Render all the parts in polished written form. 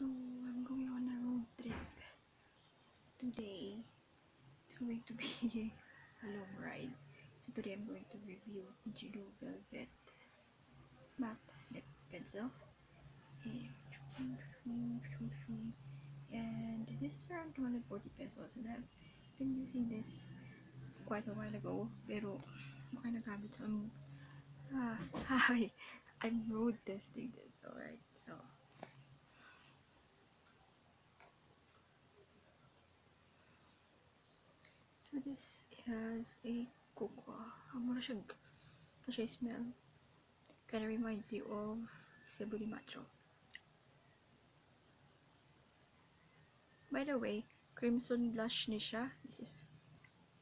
So I'm going on a road trip today. It's going to be a long ride. So today I'm going to review Ichido Velvet matte lip pencil. And this is around 240 pesos, and I've been using this quite a while ago. Pero okay nagamit, so I'm road testing this. Alright, so this has a cocoa. Mura siya smell. Kind of reminds you of Cebu Macho. By the way, crimson blush ni siya. This is,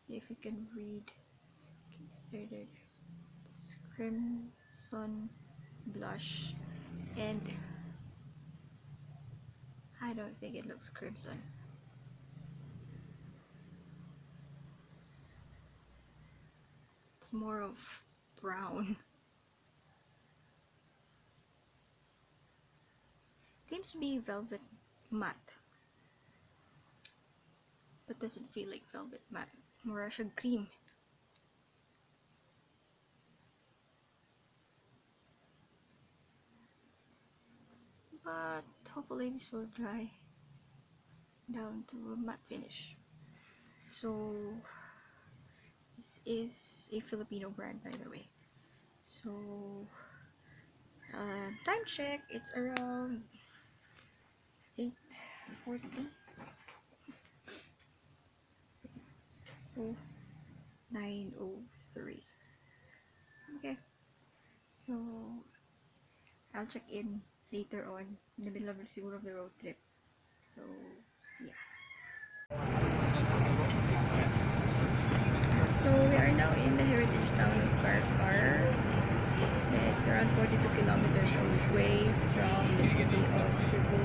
if you can read, there. It's crimson blush, and I don't think it looks crimson. It's more of brown. Claims to be velvet matte, but doesn't feel like velvet matte. Mura siya cream. But hopefully this will dry down to a matte finish. So this is a Filipino brand, by the way. So time check, it's around 8:40. 9:03. Okay, so I'll check in later on in the middle of the road trip. So see ya. So we are now in the heritage town of Carcar. It's around 42 kilometers away from the city of Cebu.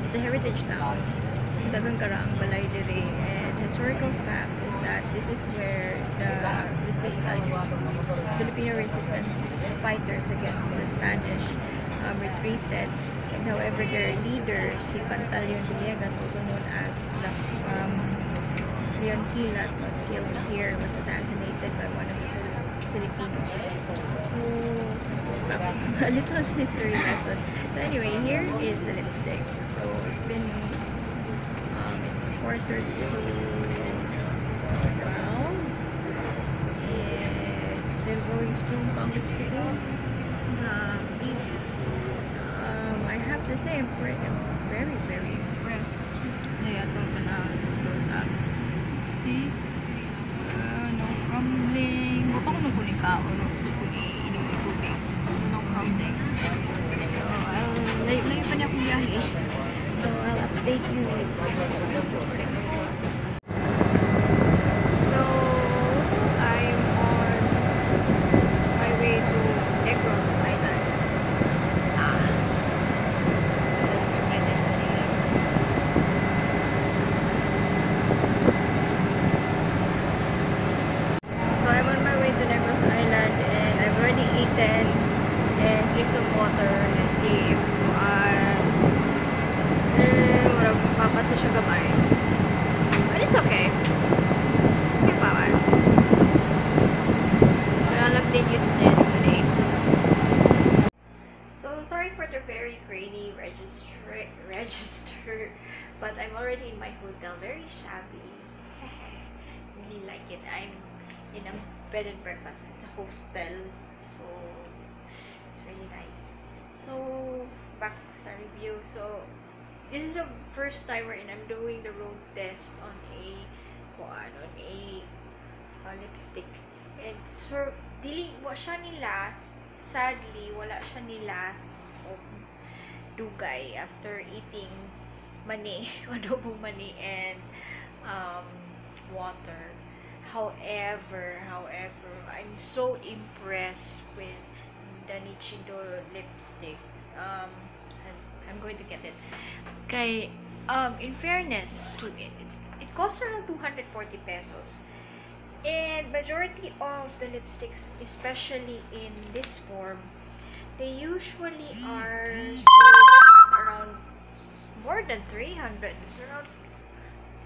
It's a heritage town. Daghang karaang balay diri, and historical fact is that this is where the Filipino resistance fighters against the Spanish retreated. And however, their leader, si Pantaleon Villegas, also known as Leon Quilat, was killed here, was assassinated by one of the Filipinos. So a little history lesson. So anyway, here is the lipstick. So it's been quarter to 12, and still going strong pang lipstick ko. I have to say I'm very impressed. Kasi atong tanang close up. See? No crumbling. Wala ko nagkunin ka o gusto ko iinom yung tubig. No crumbling. So layo pa niya akong biyahe. So I'll update you afterwards. So I'm on my way to Negros Island. So that's my destination. So I'm on my way to Negros Island, and I've already eaten and drink some water and see if papasa siya gamay. But it's okay. May power. So I'll update you today. So sorry for the very grainy register, but I'm already in my hotel. Very shabby. Really like it. I'm in a bed and breakfast. It's a hostel. So it's really nice. So back sa review. So this is the first time wherein I'm doing the road test on a lipstick. And so dili mo siya ni last. Sadly, wala siya ni last of dugay after eating mani, adobo mani, and water. However, I'm so impressed with the Nichido lipstick. I'm going to get it. Okay, in fairness to it, it costs around 240 pesos. And majority of the lipsticks, especially in this form, they usually are sold at around than 300. It's around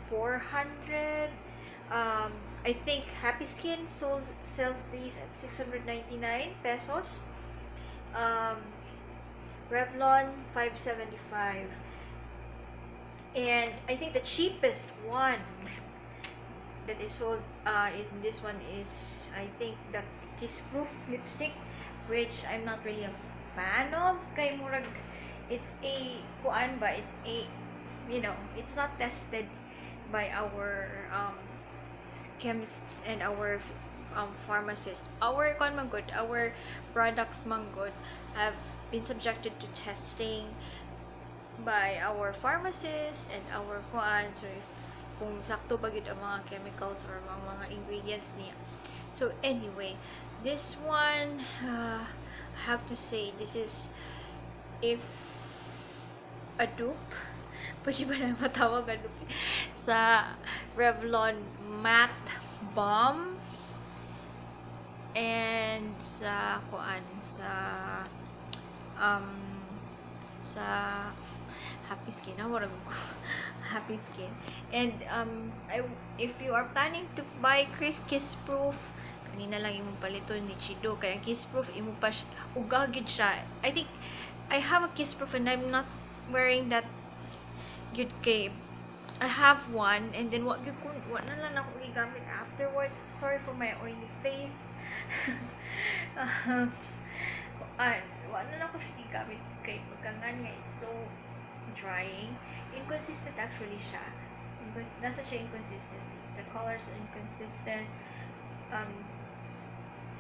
400. I think Happy Skin sells these at 699 pesos. Revlon 575. And I think the cheapest one that is sold is this one is, I think, the Kiss Proof lipstick, which I'm not really a fan of. Kay murag, it's a kuan ba, it's a, you know, it's not tested by our chemists and our pharmacists. Our kuan man good, our products man good have been subjected to testing by our pharmacist and our kuan, so if kung sakto ba gid ang mga chemicals or mga ingredients niya. So anyway, this one, I have to say, this is, if a dupe, pwede ba na matawag a dupe, sa Revlon Matte Balm and sa kuan, sa Happy Skin. Happy Skin. And if you are planning to buy Kiss Proof, kanina lang imong paliton ni Chido, kaya Kiss Proof imo pa ugagid siya. I think I have a Kiss Proof and I'm not wearing that good kay. I have one and then what na lang ako gigamit afterwards. Sorry for my oily face. Wala na lang ako siya gigamit kay pagkangan nga, it's so drying. Inconsistent actually siya. Nasa siya inconsistency. The colors are inconsistent.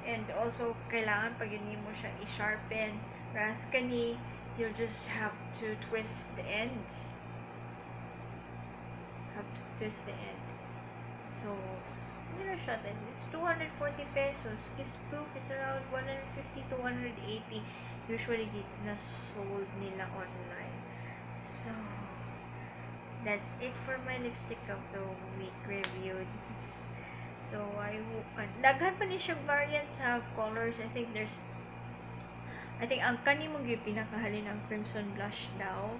And also, kailangan pag yun mo siya i-sharpen. Whereas kani, you'll just have to twist the ends. So, you know siya then. It's 240 pesos. Kiss Proof is around 150 to 180. Usually, na sold nila online. So, that's it for my lipstick of the week review. This is, so I hope, daghan pa ni siya variants, have colors. I think ang kanimo gyud pinakahalin ang crimson blush daw.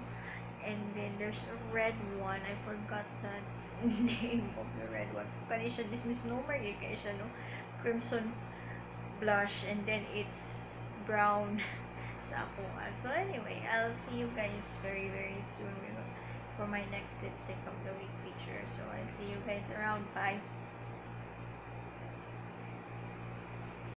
And then there's a red one. I forgot the name of the red one. Kani siya misnomer gyud kay siya, no? Crimson blush, and then it's brown sa ako. So anyway, I'll see you guys very soon for my next lipstick of the week feature. So I'll see you guys around. Bye.